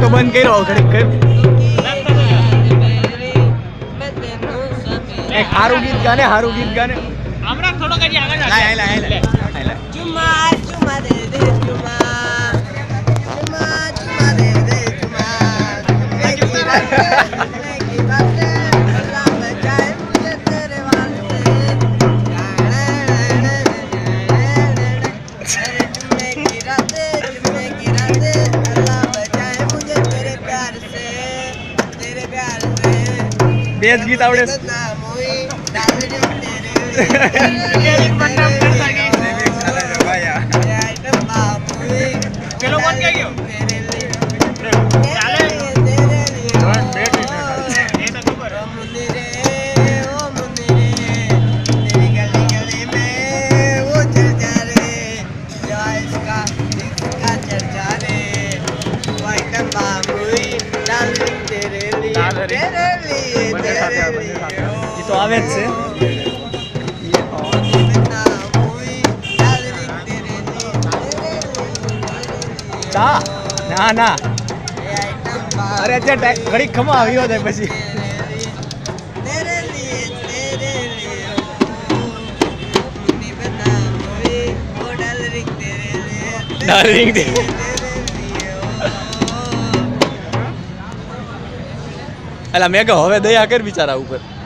તો બંધ કર્યો ઘડીક કર એક હારું ગીત ગાને હમણાં થોડો કરી આગળ ચુમા ચુમા દે દે ચુમા ચુમા ચુમા દે દે ચુમા મેકી બાતે અલ્લાહ બચાए मुझे तेरे वास्ते चुम्मे की रातें अल्लाह बचाए मुझे तेरे प्यार से બે જ ગીત આવડે ना मोई डाल दे પેલો કોણ કે ગયો ચાલે એ તો ખબર એ તો આવે જ છે ચા ના ના અરે અત્યારે ઘડીક ખમા આવ્યો થાય પછી ડાર્લિંગ અલા મેં કહો હવે દયા કર બિચારા ઉપર